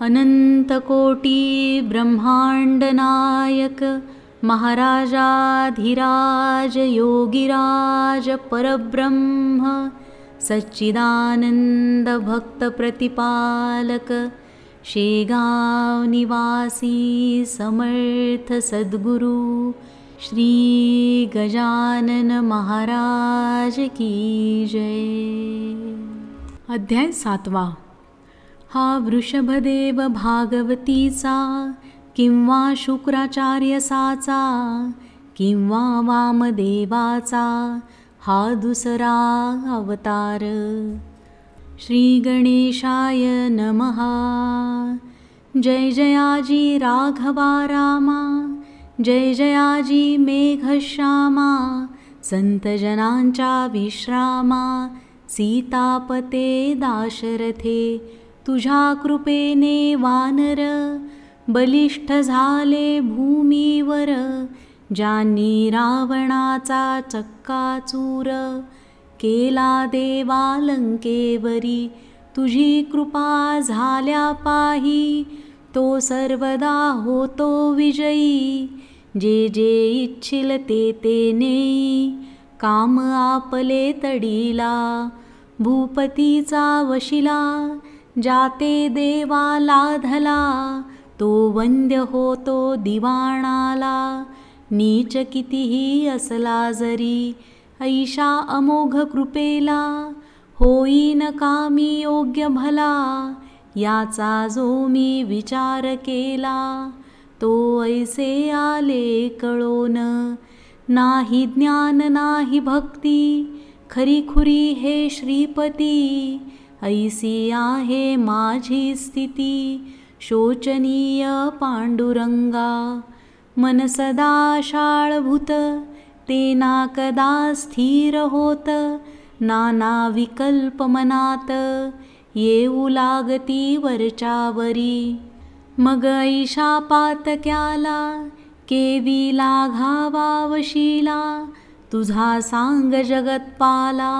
अनंतकोटी ब्रह्मांडनायक महाराजाधिराज योगिराज परब्रह्म सच्चिदानंद भक्त प्रतिपालक शेगाव निवासी समर्थ सद्गुरु श्री गजानन महाराज की जय। अध्याय 7। हा वृषभदेव भागवतीचा किंवा शुक्राचार्य साचा किंवा वामदेवाचा हा दुसरा अवतार। श्री गणेशाय नमः। जय जयाजी राघवा रामा, जय जयाजी मेघश्यामा, संतजनांच्या विश्रामा, सीतापते दाशरथे, तुझ्या कृपेने वानर बलिष्ठ झाले भूमीवर, ज्यांनी रावणाचा चक्काचूर केला देवा लंकेवरी, तुझी कृपा झाल्या पाही तो सर्वदा होतो विजयी, जे जे इच्छिल ते ते नेई काम आपले तडीला, भूपतीचा वशिला जाते देवा लाधला, तो वंद्य होतो दिवाणाला, नीच कितीही असला जरी ऐशा अमोघ कृपेला, होईन कामी योग्य भला, याचा जो मी विचार केला, तो ऐसे आले कळोन, नाही ज्ञान नाही भक्ती खरीखुरी हे श्रीपती, ऐसी आहे माझी स्थिती शोचनीय पांडुरंगा, मन सदा शाळभूत ते ना कदा स्थिर होत, नाना विकल्प मनात येऊ लागती वरच्यावरी, मग ऐशा पातक्याला केविला घावा वशिला, तुझा सांग जगतपाला,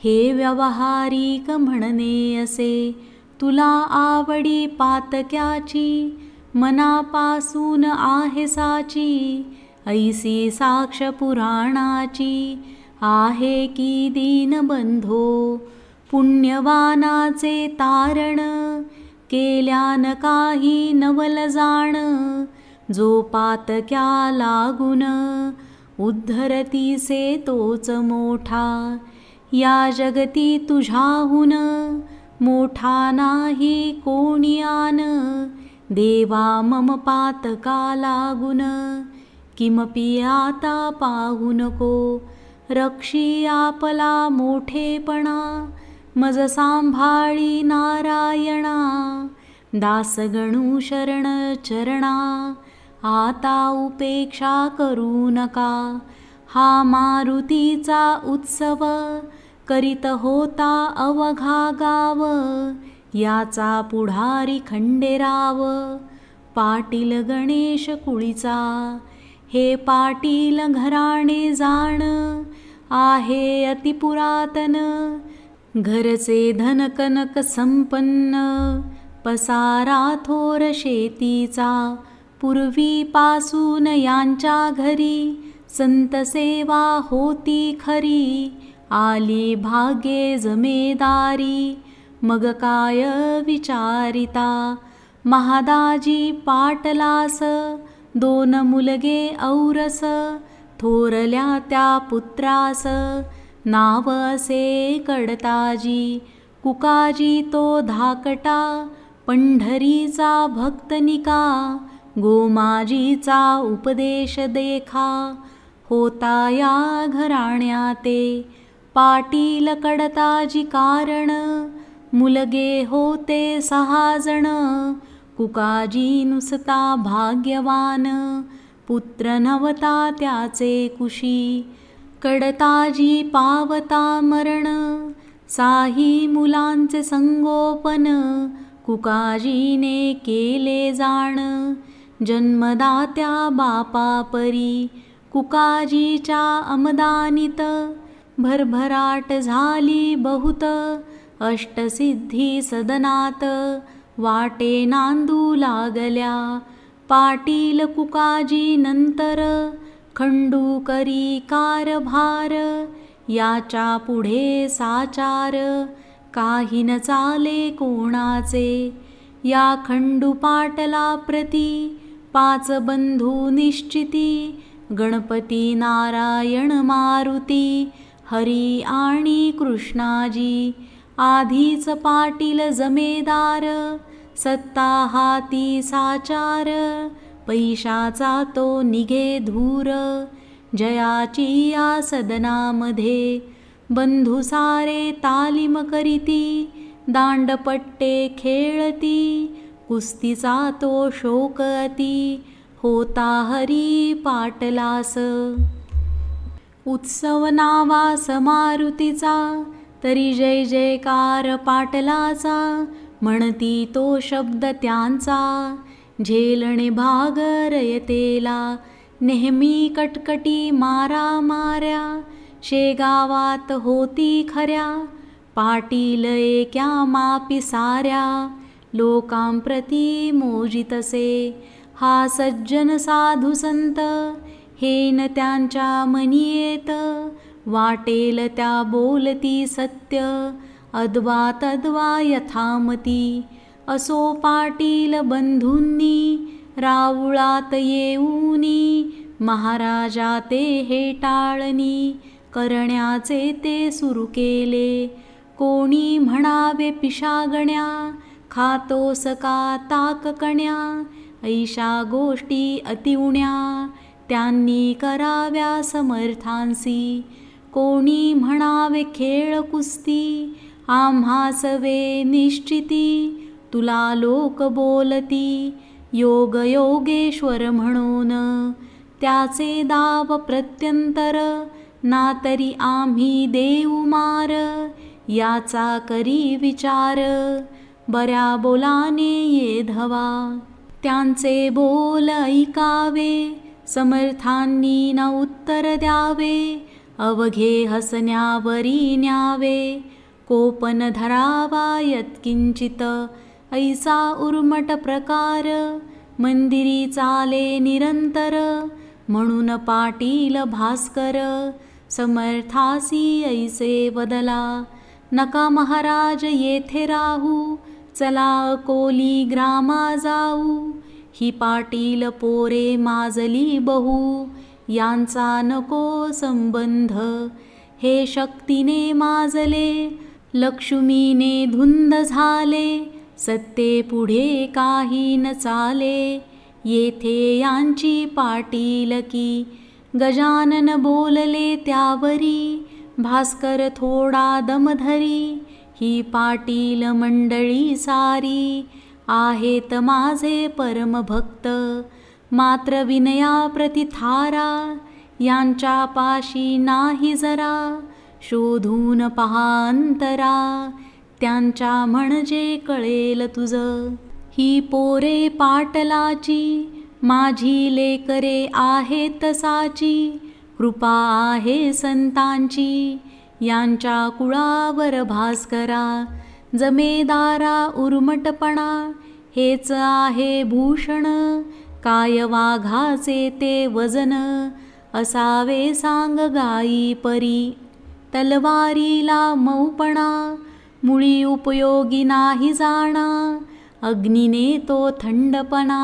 हे व्यवहारिक म्हणणे असे, तुला आवडी पातक्याची मनापासून आहे साची, ऐसी साक्ष पुराणाची आहे की दीनबंधो, पुण्यवानाचे तारण केल्यान काही नवल जाण, जो पातक्या लागून उद्धरतीसे तोच मोठा, या जगती तुझ्याहून मोठा नाही कोणियान, देवा मम पातका लागून किमपि आता पाहू नको, रक्षी आपला मोठेपणा मज सांभाळी नारायणा, दासगणू शरण चरणा आता उपेक्षा करू नका, हा मारुतीचा उत्सव करीत होता अवघा गाव, याचा पुढारी खंडेराव पाटील गणेश कुळीचा, हे पाटील घराणे जाण आहे अतिपुरातन, घरचे धनकनक संपन्न पसारा थोर शेतीचा, पूर्वीपासून यांच्या घरी संत सेवा होती खरी, आली भाग्ये जमेदारी मग काय विचारिता, महादाजी पाटलास 2 मुलगे औरस, थोरल्या त्या पुत्रास नाव असे कडताजी, कुकाजी तो धाकटा पंढरीचा भक्तनिका, गोमाजीचा उपदेश देखा होता या घराण्याते, पाटील कडताजी कारण मुलगे होते 6 जण, कुकाजी नुसता भाग्यवान पुत्र नवता त्याचे कुशी, कडताजी पावता मरण साही मुलांचे संगोपन, कुकाजीने केले जाण जन्मदात्या बापा परी, कुकाजीच्या अमदानित भरभराट झाली बहुत, अष्टसिद्धी सदनात वाटे नांदू लागल्या. पाटील कुकाजी नंतर खंडू करी कारभार. याच्या पुढे साचार काही न चाले कोणाचे. या खंडू पाटला प्रती 5 बंधू निश्चिती. गणपती नारायण मारुती हरी आणि कृष्णाजी. आधीच पाटील जमेदार सत्ता हाती साचार. पैशाचा तो निघे धूर जयाची या सदनामध्ये. बंधू सारे तालीम करीती दांडपट्टे खेळती. कुस्तीचा तो शोक अति होता हरी पाटलास. उत्सव नावास मारुतीचा तरी जय जयकार पाटलाचा. म्हणती तो शब्द त्यांचा झेलणे भाग रयतेला. नेहमी कटकटी मारा माऱ्या शेगावात होती खऱ्या. पाटील एक्या मापी साऱ्या लोकांप्रती मोजितसे. हा सज्जन साधू संत हेन त्यांच्या मनी येत. वाटेल त्या बोलती सत्य अद्वा तद्वा यथामती. असो पाटील बंधूंनी राऊळात येऊनी. महाराजा ते हे टाळणी करण्याचे ते सुरू केले. कोणी म्हणावे पिशागण्या खातोस का ताककण्या. ऐशा गोष्टी अतिउण्या त्यांनी कराव्या समर्थांसी. कोणी म्हणावे खेळ कुस्ती आम्हास वे निश्चिती. तुला लोक बोलती योग योगेश्वर म्हणून. त्याचे दाव प्रत्यंतर ना तरी आम्ही देऊ मार. याचा करी विचार बऱ्या बोलाने ये धवा. त्यांचे बोल ऐकावे समर्थांनी न उत्तर द्यावे. अवघे हसण्यावरी न्यावे कोपन धरावा यत्किंचित. ऐसा उर्मट प्रकार मंदिरी चाले निरंतर. म्हणून पाटील भास्कर समर्थासी ऐसे बदला. नका महाराज येथे राहू चला अकोली ग्रामा जाऊ. ही पाटील पोरे माजली बहु यांचा नको संबंध. हे शक्तीने माजले लक्ष्मीने धुंद झाले. सत्ते पुढे काही न चाले येथे यांची पाटीलकी. गजानन बोलले त्यावरी भास्कर थोडा दमधरी. ही पाटील मंडळी सारी आहेत माझे परमभक्त. मात्र विनया प्रतिथारा यांच्या पाशी नाही जरा. शोधून पहा अंतरा त्यांच्या म्हणजे कळेल तुझ. ही पोरे पाटलाची माझी लेकरे आहेत साची. कृपा आहे संतांची यांच्या कुळावर भास्करा. जमेदारा उर्मटपणा हेच आहे भूषण. काय वाघाचे ते वजन असावे सांग गायी परी. तलवारीला मऊपणा मुळी उपयोगी नाही जाणा. अग्नीने तो थंडपणा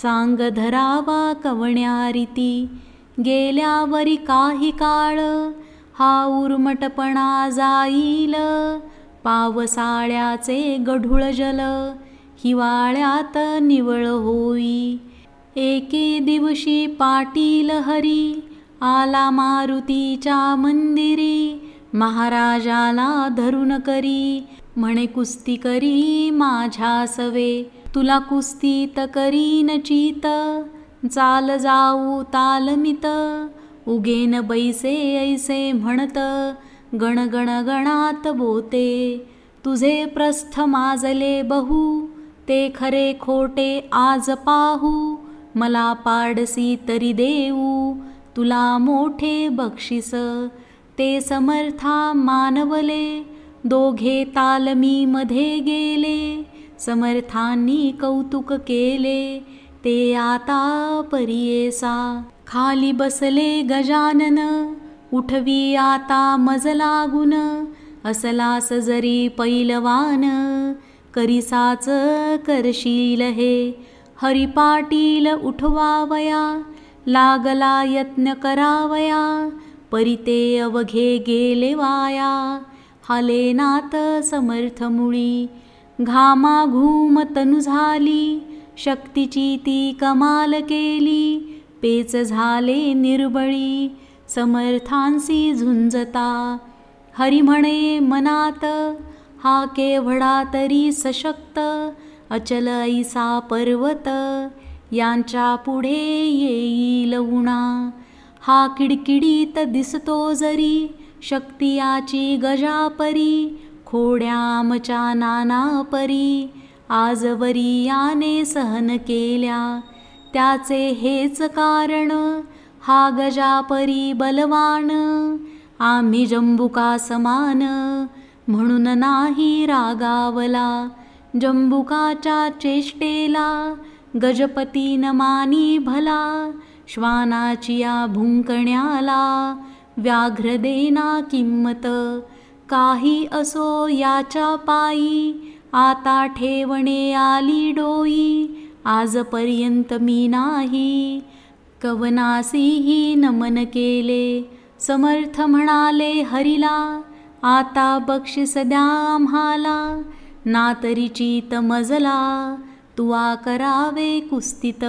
सांग धरावा कवण्या रीती. गेल्यावरी काही काळ हा उर्मटपणा जाईल. पावसाळ्याचे गढूळ जल हिवाळ्यात निवळ होई. एके दिवशी पाटील हरी आला मारुतीच्या मंदिरी. महाराजाला धरून करी म्हणे कुस्ती करी माझ्या सवे. तुला कुस्तीत करीन चित चाल जाऊ तालमित. उगेन बैसे ऐसे म्हणत गण गण गणात बोते. तुझे प्रस्थ माजले बहु ते खरे खोटे आज पाहू. मला पाडसी तरी देऊ तुला मोठे बक्षीस. ते समर्था मानवले दोघे तालमी मध्ये गेले. समर्थांनी कौतुक केले ते आता परियेसा. खाली बसले गजानन उठवी आता मज लागून. असलास जरी पैलवान करिसाच करशील हे. हरिपाटील उठवावया लागला यत्न करावया. परिते अवघे गेले वाया हालेनात समर्थ मुळी. घामाघूम तनु झाली शक्तीची ती कमाल केली. पेच झाले निर्बळी समर्थांसी झुंजता. हरी म्हणे मनात हा केवढा तरी सशक्त. अचल ऐसा पर्वत यांच्या पुढे येईल उणा. हा किडकिडीत दिसतो जरी शक्ती याची गजापरी. खोड्या आमच्या नाना परी आजवरी याने सहन केल्या. त्याचे हेच कारण हा गजापरी बलवान. आम्ही जंबुका समान म्हणून नाही रागावला. जंबुकाच्या चेष्टेला गजपती न मानी भला. श्वानाची या भुंकण्याला व्याघ्र देना किंमत. काही असो याच्या पायी आता ठेवणे आली डोई. आजपर्यंत मी नाही कवनासीही नमन केले. समर्थ म्हणाले हरीला आता बक्षीस द्या आम्हाला. ना तरी चित मजला तुवा करावे कुस्तीत.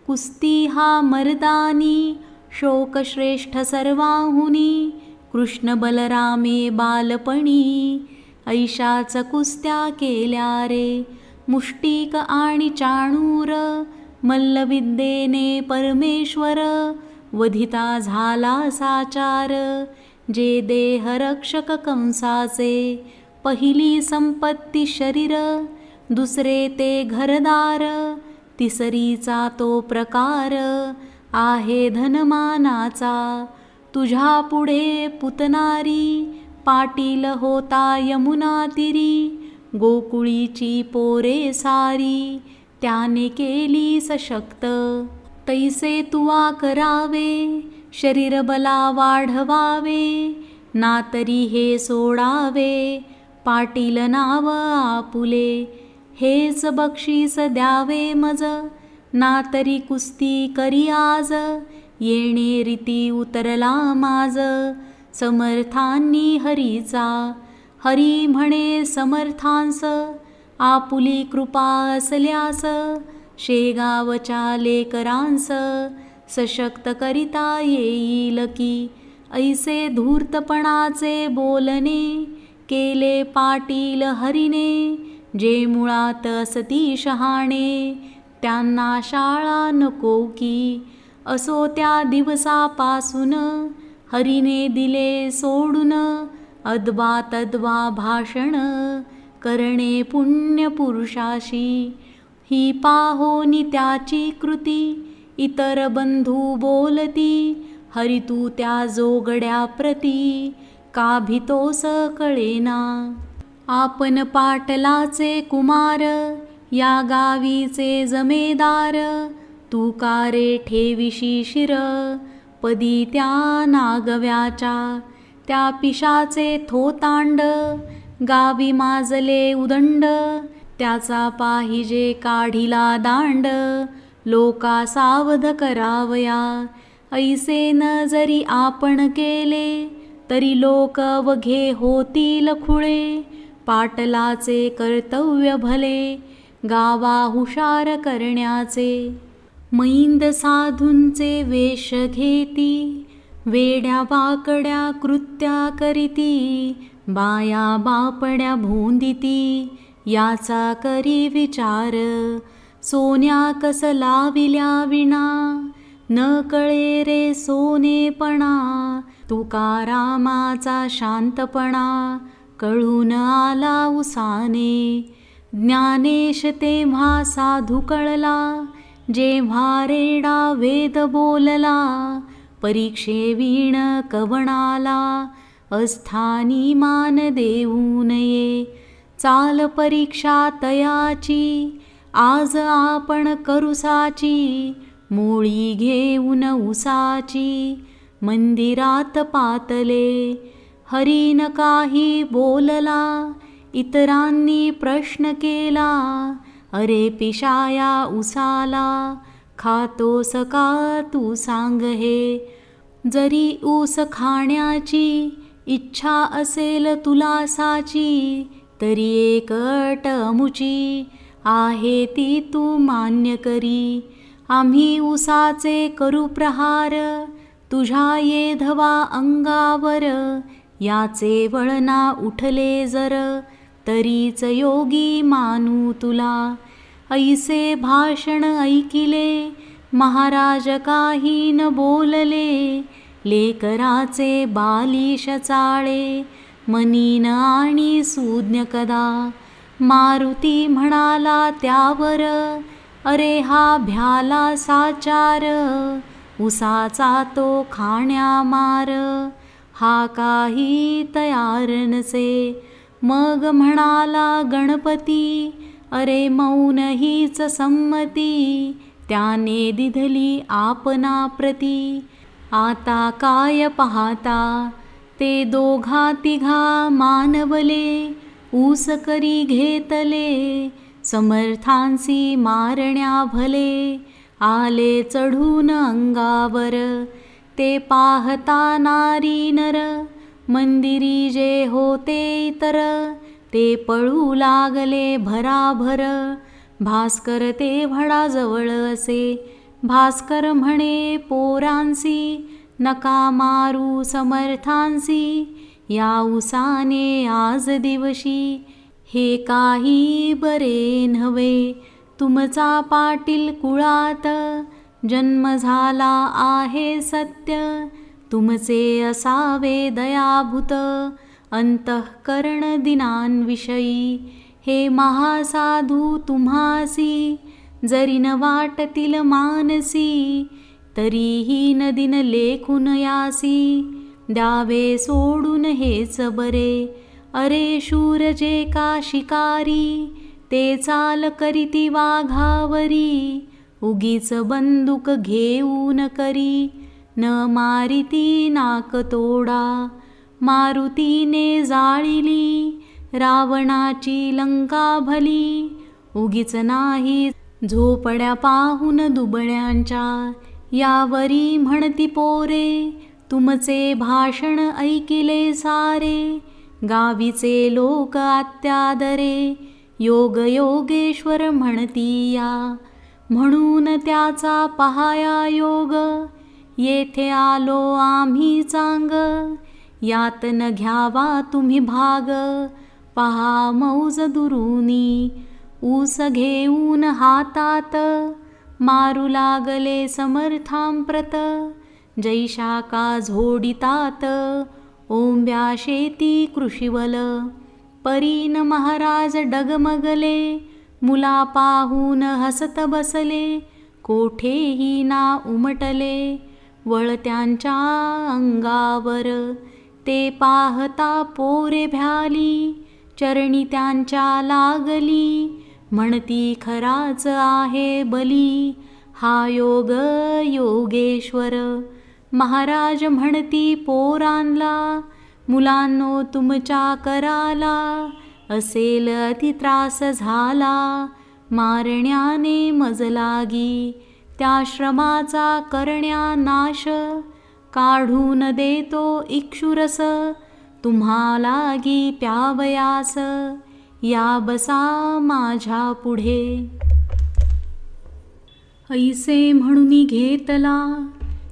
कुस्ती हा मर्दानी शोकश्रेष्ठ सर्वाहुनी. कृष्ण बलरामे बालपणी ऐशाच कुस्त्या केल्या रे. मुष्टिक आणि चाणूर मल्लविद्येने परमेश्वर. वधिता झाला साचार जे देहरक्षक कंसाचे. पहिली संपत्ती शरीर दुसरे ते घरदार. तिसरीचा तो प्रकार आहे धनमानाचा. तुझ्या पुढे पुतनारी पाटील होता यमुना तीरी. गोकुळीची पोरे सारी त्याने केली सशक्त. तैसे तुवा करावे शरीर बला वाढवावे. ना तरी हे सोडावे पाटील नाव आपुले. हेच बक्षीस द्यावे मज ना तरी कुस्ती करी आज. येणे रीती उतरला माज समर्थांनी हरीचा. हरी म्हणे समर्थांस आपुली कृपा असल्यास. शेगावच्या लेकरांस सशक्त करिता येईल की. ऐसे धूर्तपणाचे बोलणे केले पाटील हरीने. जे मुळात असती शहाणे त्यांना शाळा नको की. असो त्या दिवसापासून हरीने दिले सोडून. अद्वा तद्वा भाषण करणे पुण्य पुरुषाशी. ही पाहोनी त्याची कृती इतर बंधू बोलती. हरी तू त्या जोगड्या प्रती का भीतोस कळेना. आपण पाटलाचे कुमार या गावीचे जमेदार. तू का रे ठेविशी शिर पदी त्या नागव्याच्या. त्या पिशाचे थोतांड गावी माजले उदंड. त्याचा पाहिजे काढिला दांड लोका सावध करावया. ऐसे न जरी आपण केले तरी लोक वघे होतील खुळे. पाटलाचे कर्तव्य भले गावा हुशार करण्याचे. मैंद साधूंचे वेश घेती वेड्या वाकड्या कृत्या करीती. बाया बापड्या भोंदिती याचा करी विचार. सोन्या कस लाविल्या विणा न कळे रे सोनेपणा. तुकारामाचा शांतपणा कळून आला उसाने. ज्ञानेश तेव्हा साधू कळला जेव्हा रेडा वेद बोलला. परीक्षे वीण कवणाला अस्थानी मान देऊ नये. चाल परीक्षा तयाची, आज आपण करुसाची, मोळी घेऊन उसाची. मंदिरात पातले, हरीन काही बोलला, इतरांनी प्रश्न केला, अरे पिशाया उसाला, खातोस का तू सांग हे. जरी ऊस खाण्याची इच्छा असेल तुला साची, तरी एक अट अमुची आहे ती तू मान्य करी. आम्ही उसाचे करू प्रहार, तुझ्या येधवा अंगावर, याचे वळना उठले जर, तरीच योगी मानू तुला. ऐसे भाषण ऐकिले, महाराज काही न बोलले, लेकराचे बालिश चाळे, मनीन आणि सूज्ञ कदा. मारुती म्हणाला त्यावर, अरे हा भ्याला साचार, उसाचा तो खाण्या मार, हा काही तयार नसे. मग म्हणाला गणपती, अरे मौन हीच संमती, त्याने दिधली आपणा प्रती. आता काय पाहता, ते दोघा तिघा मानवले, ऊस करी घेतले, समर्थांसी मारण्या भले, आले चढून अंगावर. ते पाहता नारी नर, मंदिरी जे होते इतर, ते पळू लागले भराभर. भास्कर ते व्हडाजवळ असे, भास्कर म्हणे पोरांसी, नका मारू समर्थांसी, या उसाने आज दिवशी, हे काही बरे नव्हे. तुमचा पाटील कुळात जन्म झाला आहे सत्य, तुमचे असावे दयाभूत अंतःकरण दिनांविषयी. हे महासाधू तुम्हासी, जरी न वाटतील मानसी, तरीही न दिन लेखून यासी, द्यावे सोडून हेच बरे. अरे शूर जे का शिकारी, ते चाल करीती वाघावरी, उगीच बंदूक घेऊन करी, न मारिती नाक तोडा. मारुतीने जाळिली रावणाची लंका भली, उगीच नाही झोपड्या पाहून दुबळ्यांच्या. यावरी म्हणती पोरे, तुमचे भाषण ऐकिले सारे, गावीचे लोक अत्यादरे, योग योगेश्वर म्हणती या. म्हणून त्याचा पहाया योग, येथे आलो आम्ही चांग, यात न घ्यावा तुम्ही भाग. पहा मौज दुरुनी, ऊस घेऊन हातात, मारू लागले समर्थांप्रत, जैशा का झोडितात, ओंब्या शेती कृषीवल. परीन महाराज डगमगले, मुला पाहून हसत बसले, कोठेही ना उमटले, वळत्यांच्या अंगावर. ते पाहता पोरे भ्याली, चरणी त्यांच्या लागली, म्हणती खराच आहे बली, हा योग योगेश्वर. महाराज म्हणती पोरांला, मुलांनो तुमच्या कराला, असेल अति त्रास झाला, मारण्याने मज लागी. त्या श्रमाचा करण्या नाश, काढून देतो इक्षुरस, तुम्हालागी प्यावयास, या बसा माझ्या पुढे. ऐसे म्हणून घेतला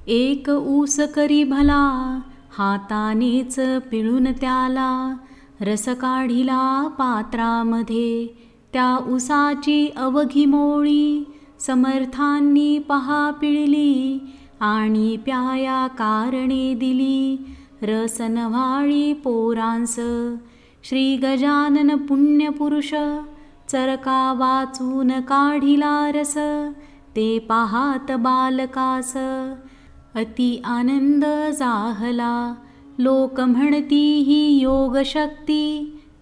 एक ऊस करी भला, हातानेच पिळून त्याला रस काढिला पात्रामध्ये. त्या ऊसाची अवघी मोळी समर्थांनी पहा पिळली, आणि प्याया कारणे दिली रस नव्हाळी पोरांस. श्री गजानन पुण्यपुरुष चरका वाचून काढिला रस, ते पाहात बालकास अति आनंद जाहला. लोक म्हणती ही योग शक्ती,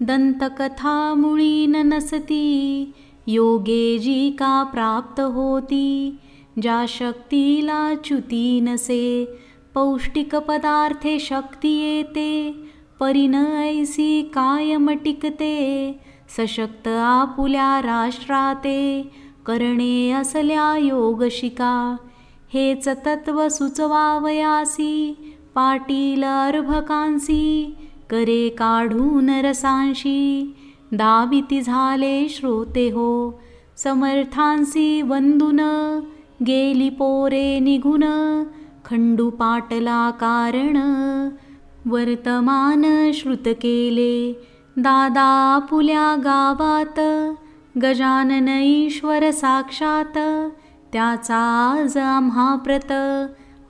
दंतकथा मुळी न नसती, योगे जी का प्राप्त होती. ज्या शक्तीला च्युती नसे, पौष्टिक पदार्थे शक्ती येते. परिन ऐसी कायम टिकते, सशक्त आपुल्या राष्ट्राते. करणे असल्या योग शिका, हेच तत्व सुचवावयासी. पाटील अर्भकांसी, करे काढून रसांशी. दाविती झाले श्रोते हो, समर्थांसी वंदून. गेली पोरे निघून, खंडू पाटला कारण. वर्तमान श्रुत केले, दादा आपुल्या गावात. गजानन ईश्वर साक्षात, त्याचा आज आम्हा प्रत.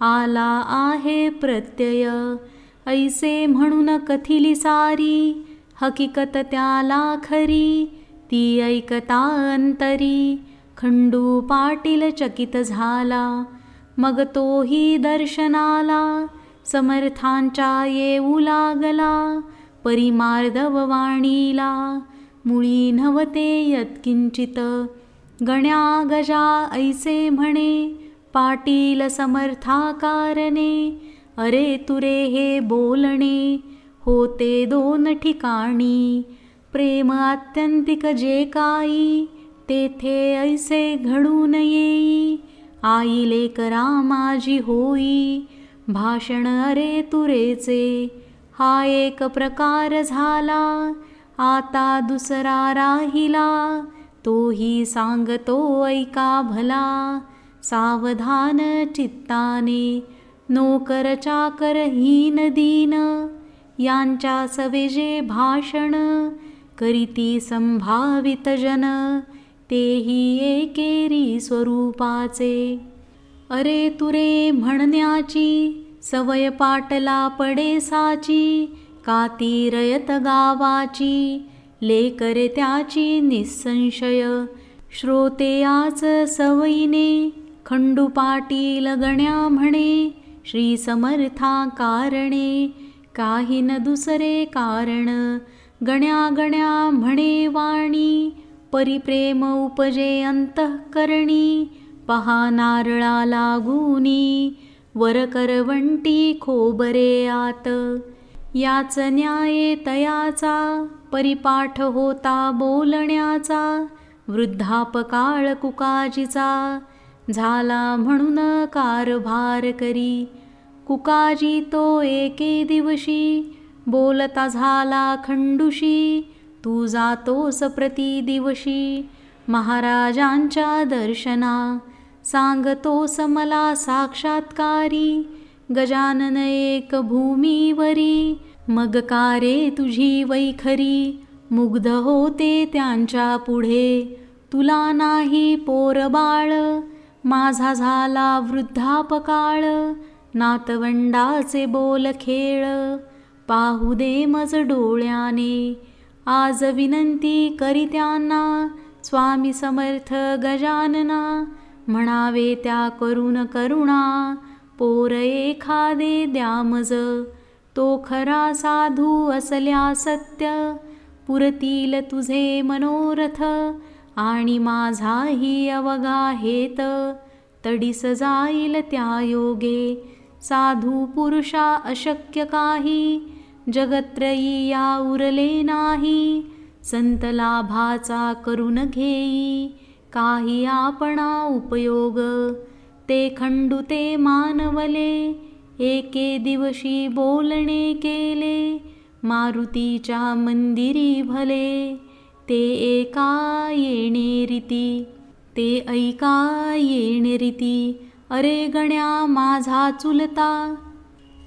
आला आहे प्रत्यय, ऐसे म्हणून कथिली सारी. हकीकत त्याला खरी, ती ऐकता अंतरी. खंडू पाटील चकित झाला, मग तोही दर्शनाला. समर्थांच्या येऊ लागला, परिमार्दव वाणीला. मुळी नव्हते यत्किंचित, गण्या गजा ऐसे म्हणे. पाटील समर्था कारणे, अरे तुरे हे बोलणे. होते दोन ठिकाणी, प्रेम आत्यंतिक जे काही. तेथे ऐसे घडून येई, आई लेकरा माझी होई. भाषण अरे तुरेचे, हा एक प्रकार झाला. आता दुसरा राहिला, तोही सांगतो ऐका भला. सावधान चित्ताने, नोकर चाकर हीन दीन. यांच्या सवेजे भाषण, करीती संभावित जन. तेही एकेरी स्वरूपाचे. अरे तुरे म्हणण्याची, सवय पाटला पडे साची. काती रयत गावाची, लेकरे त्याची निसंशय. श्रोते आज सवयीने, खंडू पाटील गण्या म्हणे. श्री समर्था कारणे, काही न दुसरे कारण. गण्या गण्या म्हणे वाणी, परिप्रेम उपजे अंतःकरणी. पहा नारळा लागूनी, वर करवंटी खोबरे आत. याच न्याये तयाचा, परिपाठ होता बोलण्याचा. वृद्धापकाळ कुकाजीचा, झाला म्हणून कारभार करी. कुकाजी तो एके दिवशी, बोलता झाला खंडूशी. तू जातोस प्रति दिवशी, महाराजांच्या दर्शना. सांगतोस मला साक्षात्कारी, गजानन एक भूमीवरी. मग का रे तुझी वैखरी, मुग्ध होते त्यांच्या पुढे. तुला नाही पोरबाळ, माझा झाला वृद्धापकाळ. नातवंडाचे बोल खेळ, पाहू दे मज डोळ्याने. आज विनंती करी त्यांना, स्वामी समर्थ गजानना. म्हणावे त्या करून करुणा, पोर एखादे द्या मज. तो खरा साधू असल्या सत्य, पुरतील तुझे मनोरथ. आणि माझाही अवघा हेत, तडीस जाईल त्या योगे. साधू पुरुषा अशक्य काही, जगत्रयी या उरले नाही. संत लाभाचा करून घेई, काही आपणा उपयोग. ते खंडू ते मानवले, एके दिवशी बोलणे केले. मारुतीच्या मंदिरी भले, ते ऐका येणे रीती. अरे गण्या माझा चुलता,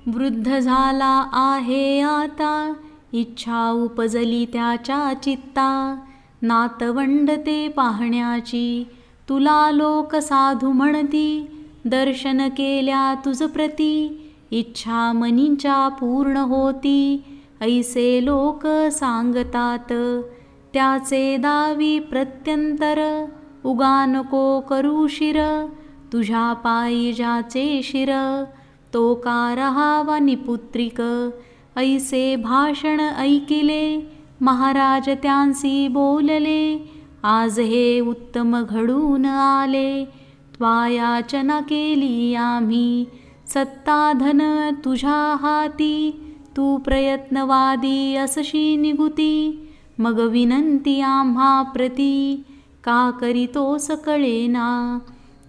वृद्ध झाला आहे आता. इच्छा उपजली त्याच्या चित्ता, नातवंड ते पाहण्याची. तुला लोक साधू म्हणती, दर्शन केल्या तुझ प्रती. इच्छा मनींच्या पूर्ण होती, ऐसे लोक सांगतात. त्याचे दावी प्रत्यंतर, उगा नको करू शिर. तुझ्या पायी ज्याचे शिर, तो का रहावा निपुत्रिक. ऐसे भाषण ऐकिले, महाराज त्यांसी बोलले, आज हे उत्तम घडून आले. त्वायाचना केली आम्ही, सत्ता धन तुझ्या हाती. तू प्रयत्नवादी असशी निगुती, मग विनंती आम्हा प्रती. का करीतोस कळेना,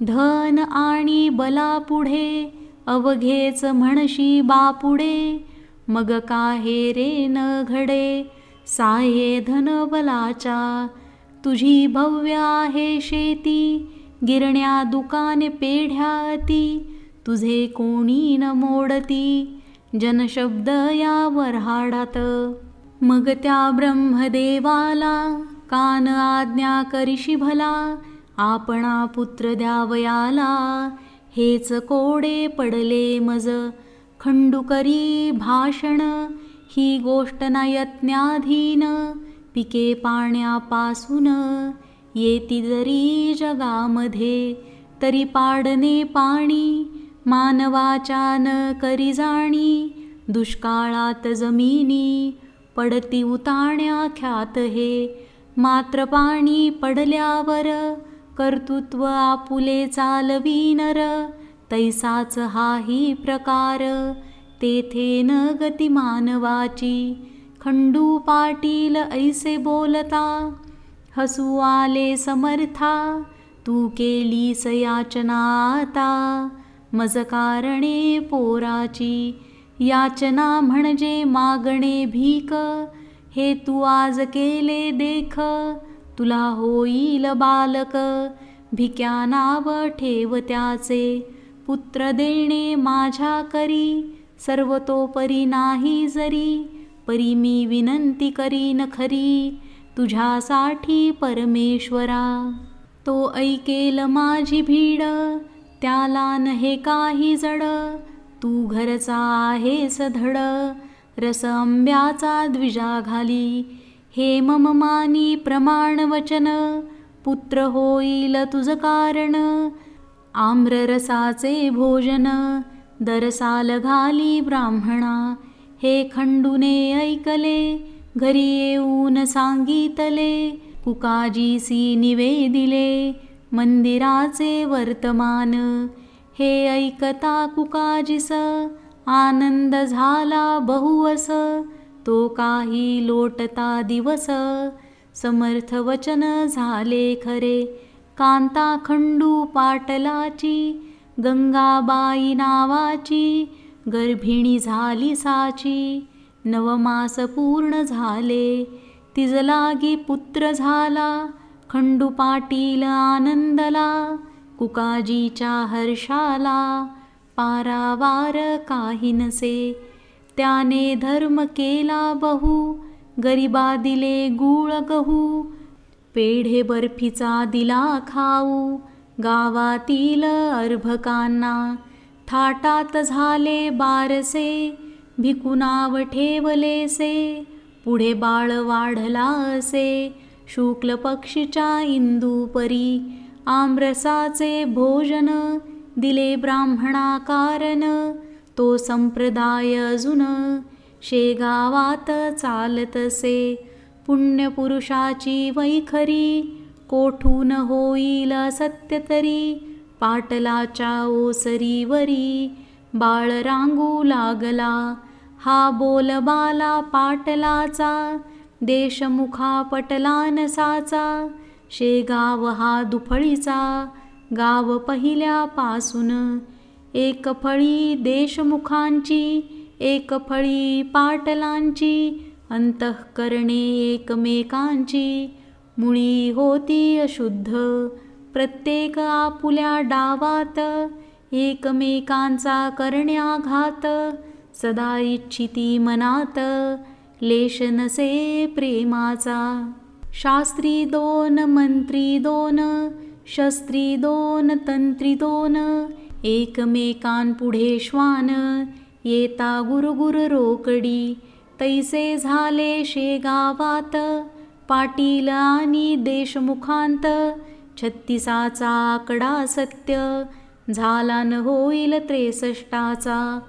धन आणि बलापुढे. अवघेच म्हणशी बापुढे, मग काहे रे न घडे. साह्ये धन बलाच्या, तुझी भव्य आहे शेती. गिरण्या दुकाने पेढ्या अती, तुझे कोणी न मोडती. जनशब्द या वऱ्हाडात, मग त्या ब्रह्मदेवाला. कान आज्ञा करिशी भला, आपणा पुत्र द्यावयाला. हेच कोडे पडले मज, खंडू करी भाषण. ही गोष्ट न यत्नाधीन, पिके पाण्यापासून. येती जरी जगामध्ये, तरी पाडणे पाणी. मानवाच्या न करी जाणी, दुष्काळात जमिनी. पडती उताण्या ख्यात हे, मात्र पाणी पडल्यावर. कर्तृत्व आपुले चालवी नर, तैसाच हाही प्रकार. तेथे न गती मानवाची, खंडू पाटील ऐसे बोलता. हसू आले समर्था, तू केलीस याचना आता. मज कारणे पोराची, याचना म्हणजे मागणे भीक. हे तू आज केले देख, तुला होईल बालक. भिक्या नाव ठेव त्याचे, पुत्र देणे माझ्या करी. सर्वतोपरी नाही जरी, परी मी विनंती करीन खरी. तुझ्यासाठी परमेश्वरा, तो ऐकेल माझी भीड. त्याला नहे काही जड, तू घरचा आहेस धड. रस आंब्याचा द्विजा घाली, हे मम मानी प्रमाण वचन. पुत्र होईल तुझ कारण, आम्ररसाचे भोजन. दरसाल घाली ब्राह्मणा, हे खंडूने ऐकले. घरी येऊन सांगितले, कुकाजीसी निवेदिले. मंदिराचे वर्तमान, हे ऐकता कुकाजीस. आनंद झाला बहुवस, तो काही लोटता दिवस. समर्थ वचन झाले खरे, कांता खंडू पाटलाची. गंगाबाई नावाची, गर्भिणी झाली साची. नवमास पूर्ण झाले, तिज लागी पुत्र झाला. खंडू पाटील आनंदला, कुकाजीच्या हर्षाला. पारावार काही नसे, त्याने धर्म केला बहु. गरिबा दिले गूळ गहू, पेढे बर्फीचा दिला खाऊ. गावातील अर्भकांना, थाटात झाले बारसे. भिकुनाव ठेवलेसे, पुढे बाळ वाढला असे. शुक्ल पक्षीच्या इंदूपरी, आम्रसाचे भोजन. दिले ब्राह्मणा कारण, तो संप्रदाय अजून. शेगावात चालतसे, पुण्यपुरुषाची वैखरी. कोठून होईल सत्य तरी, पाटलाच्या ओसरीवरी. बाळ रांगू लागला, हा बोलबाला पाटलाचा. देशमुखा पटलानसाचा, शेगाव हा दुफळीचा. गाव पहिल्यापासून, एक फळी देशमुखांची. एक फळी पाटलांची, अंतःकरणे एकमेकांची. मुळी होती अशुद्ध, प्रत्येक आपुल्या डावात. एकमेकांचा करण्याघात, सदा इच्छिती मनात. लेश नसे प्रेमाचा, शास्त्री दोन मंत्री दोन. शस्त्री दोन तंत्री दोन, एकमेकांपुढे श्वान. येता गुरगुर रोकडी, तैसे झाले शेगावात. पाटील आणि देशमुखांत, 36चा आकडा सत्य. झाला न होईल 63चा,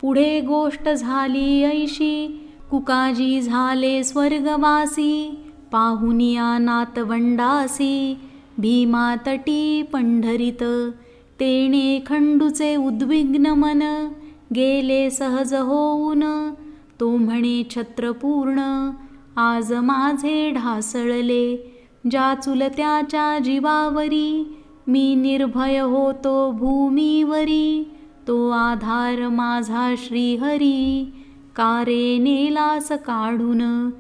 पुढे गोष्ट झाली ऐशी. कुकाजी झाले स्वर्गवासी, पाहुनिया नातवंडासी, भीमातटी पंढरीत तेणे खंडूचे उद्विग्न मन, गेले सहज होऊन तो म्हणे छत्रपूर्ण, आज माझे ढासळले ज्या चुलत्याच्या जीवावरी, मी निर्भय होतो भूमीवरी, तो आधार माझा श्रीहरी, कारे नेलास काढून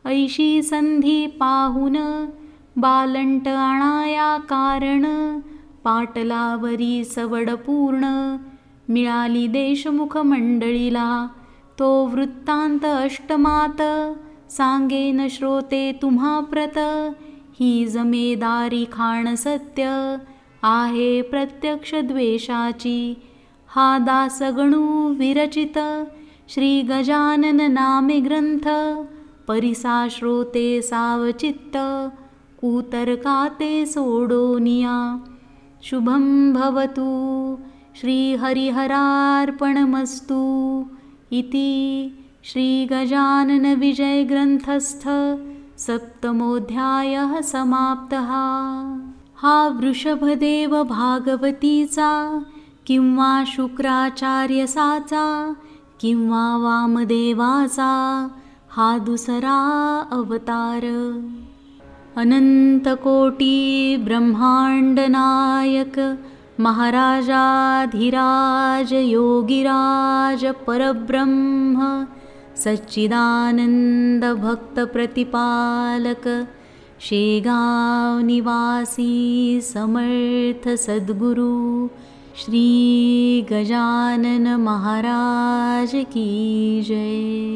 ऐशी संधी पाहून, बालंट आणाया कारण, पाटलावरी सवड पूर्ण, मिळाली देशमुख मंडळीला तो वृत्तांत अष्टमात, सांगेन श्रोते तुम्हा प्रत, ही जमेदारी खाण सत्य आहे प्रत्यक्ष द्वेषाची, हा दास गणू विरचित श्री गजानन नामे ग्रंथ, परिसा श्रोते सावचित्त, कुतर्काते सोडोनिया, शुभं भवतु श्री हरिहरार्पणमस्तु इति श्री गजानन विजय ग्रंथस्थ सप्तमोऽध्यायः समाप्तः। हा वृषभदेव भागवतीचा किंवा शुक्राचार्यसाचा किंवा वामदेवाचा हा दुसरा अवतार। अनंतकोटी ब्रह्मांड नायक महाराजाधिराज योगिराज परब्रह्म सच्चिदानंद भक्त प्रतिपालक शेगाव निवासी समर्थ सद्गुरु श्री गजानन महाराज की जय।